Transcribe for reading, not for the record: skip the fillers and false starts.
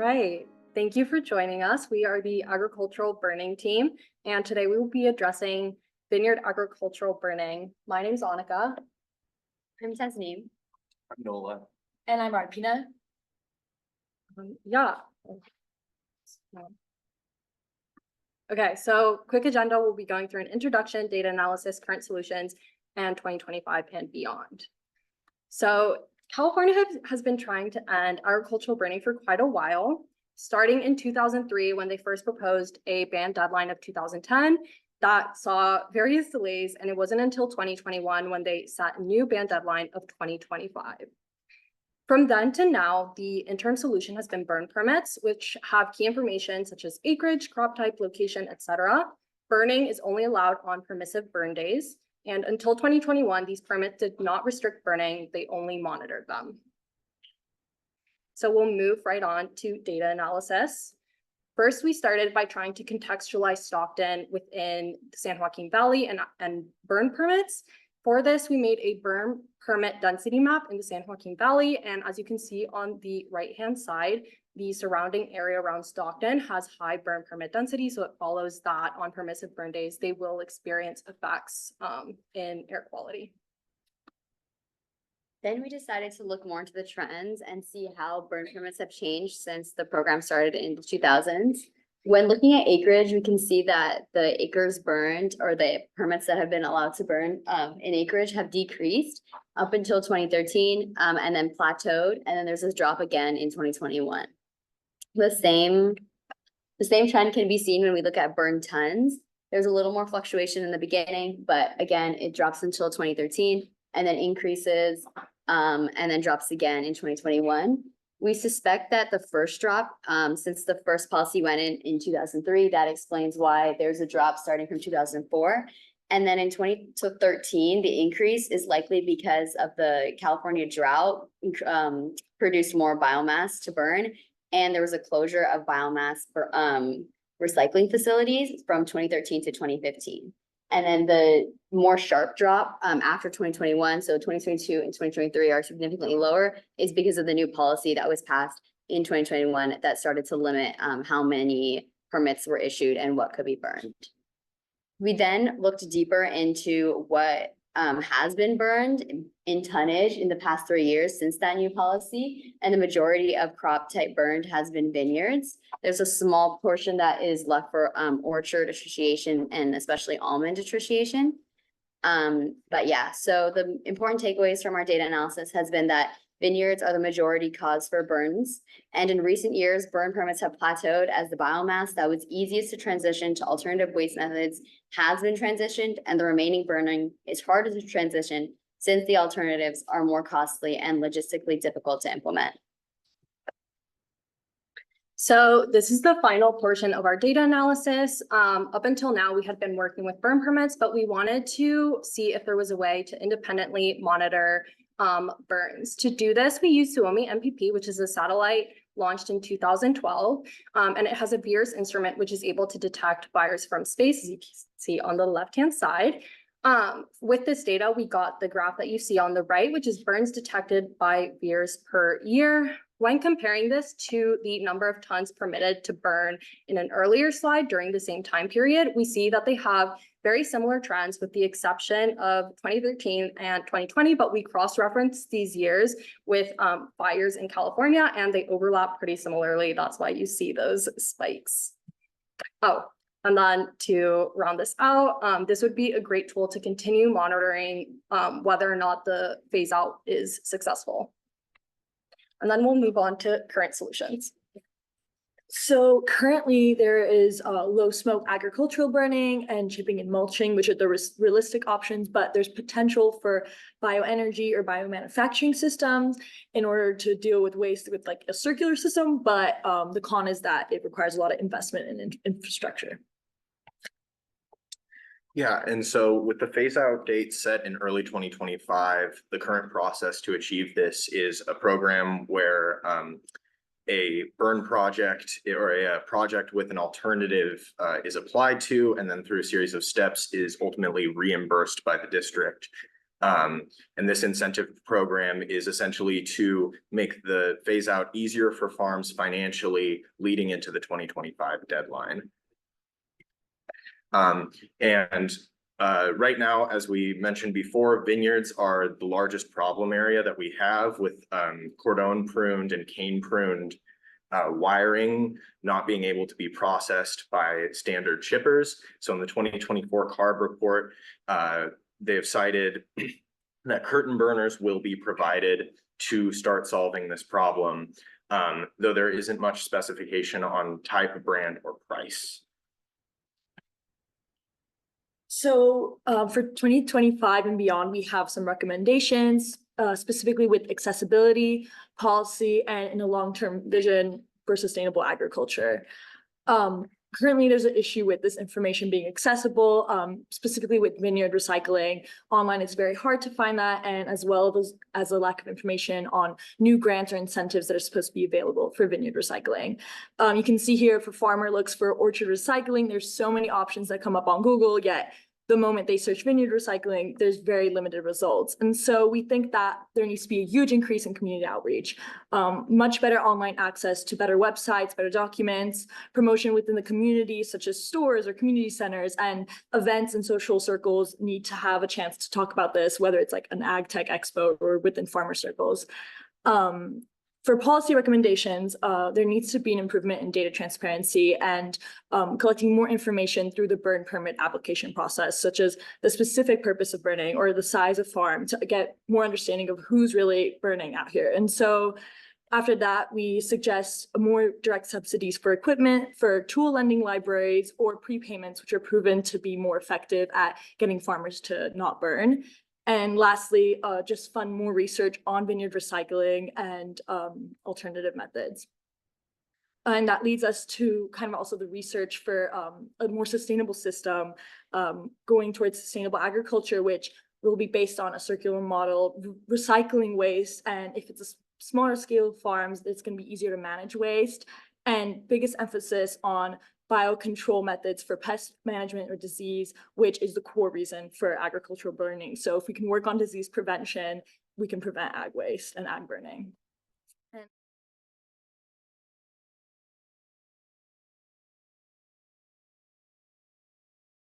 right, thank you for joining us. We are the agricultural burning team, and today we will be addressing vineyard agricultural burning. My name's Annika. I'm Tasneem. I'm Nola. And I'm Arpina. Yeah. Okay, so quick agenda, we'll be going through an introduction, data analysis, current solutions, and 2025 and beyond. So California has been trying to end agricultural burning for quite a while, starting in 2003 when they first proposed a ban deadline of 2010 that saw various delays, and it wasn't until 2021 when they set a new ban deadline of 2025. From then to now, the interim solution has been burn permits, which have key information such as acreage, crop type, location, etc. Burning is only allowed on permissive burn days. And until 2021, these permits did not restrict burning, they only monitored them. So we'll move right on to data analysis. First, we started by trying to contextualize Stockton within the San Joaquin Valley and burn permits. For this, we made a burn permit density map in the San Joaquin Valley. And as you can see on the right-hand side, the surrounding area around Stockton has high burn permit density. So it follows that on permissive burn days, they will experience effects in air quality. Then we decided to look more into the trends and see how burn permits have changed since the program started in the 2000s. When looking at acreage, we can see that the acres burned, or the permits that have been allowed to burn in acreage, have decreased up until 2013 and then plateaued. And then there's this drop again in 2021. The same trend can be seen when we look at burn tons. There's a little more fluctuation in the beginning, but again, it drops until 2013 and then increases and then drops again in 2021. We suspect that the first drop, since the first policy went in 2003, that explains why there's a drop starting from 2004. And then in 2013, the increase is likely because of the California drought produced more biomass to burn. And there was a closure of biomass for recycling facilities from 2013 to 2015. And then the more sharp drop after 2021, so 2022 and 2023 are significantly lower, is because of the new policy that was passed in 2021 that started to limit how many permits were issued and what could be burned. We then looked deeper into what has been burned in tonnage in the past 3 years since that new policy, and the majority of crop type burned has been vineyards. There's a small portion that is left for orchard detritiation and especially almond detritiation. But yeah, so the important takeaways from our data analysis has been that vineyards are the majority cause for burns. And in recent years, burn permits have plateaued as the biomass that was easiest to transition to alternative waste methods has been transitioned, and the remaining burning is harder to transition since the alternatives are more costly and logistically difficult to implement. So this is the final portion of our data analysis. Up until now, we had been working with burn permits, but we wanted to see if there was a way to independently monitor burns. To do this, we use Suomi MPP, which is a satellite launched in 2012, and it has a VIIRS instrument which is able to detect fires from space, as you can see on the left-hand side. With this data, we got the graph that you see on the right, which is burns detected by VIIRS per year. When comparing this to the number of tons permitted to burn in an earlier slide during the same time period, we see that they have very similar trends with the exception of 2013 and 2020, but we cross-reference these years with fires in California and they overlap pretty similarly. That's why you see those spikes. Oh, and then to round this out, this would be a great tool to continue monitoring whether or not the phase out is successful. And then we'll move on to current solutions. So currently there is low smoke agricultural burning and chipping and mulching, which are the realistic options, but there's potential for bioenergy or biomanufacturing systems in order to deal with waste with like a circular system. But the con is that it requires a lot of investment in infrastructure. Yeah, and so with the phase out date set in early 2025, the current process to achieve this is a program where a burn project or a project with an alternative is applied to, and then through a series of steps is ultimately reimbursed by the district. And this incentive program is essentially to make the phase out easier for farms financially leading into the 2025 deadline. Right now, as we mentioned before, vineyards are the largest problem area that we have with cordon pruned and cane pruned wiring not being able to be processed by standard chippers. So in the 2024 CARB report, they have cited that curtain burners will be provided to start solving this problem, though there isn't much specification on type, brand, or price. So for 2025 and beyond, we have some recommendations, specifically with accessibility, policy, and in a long-term vision for sustainable agriculture. Currently, there's an issue with this information being accessible, specifically with vineyard recycling. Online, it's very hard to find that, and as well as a lack of information on new grants or incentives that are supposed to be available for vineyard recycling. You can see here for farmer looks for orchard recycling, there's so many options that come up on Google, yet the moment they search vineyard recycling, there's very limited results. And so we think that there needs to be a huge increase in community outreach, much better online access to better websites, better documents, promotion within the community, such as stores or community centers, and events and social circles need to have a chance to talk about this, whether it's like an ag tech expo or within farmer circles. For policy recommendations, there needs to be an improvement in data transparency and collecting more information through the burn permit application process, such as the specific purpose of burning or the size of farm, to get more understanding of who's really burning out here. And so after that, we suggest more direct subsidies for equipment, for tool lending libraries, or prepayments, which are proven to be more effective at getting farmers to not burn. And lastly, just fund more research on vineyard recycling and alternative methods. And that leads us to kind of also the research for a more sustainable system, going towards sustainable agriculture, which will be based on a circular model, recycling waste. And if it's a smaller scale farms, it's going to be easier to manage waste, and biggest emphasis on biocontrol methods for pest management or disease, which is the core reason for agricultural burning. So if we can work on disease prevention, we can prevent ag waste and ag burning.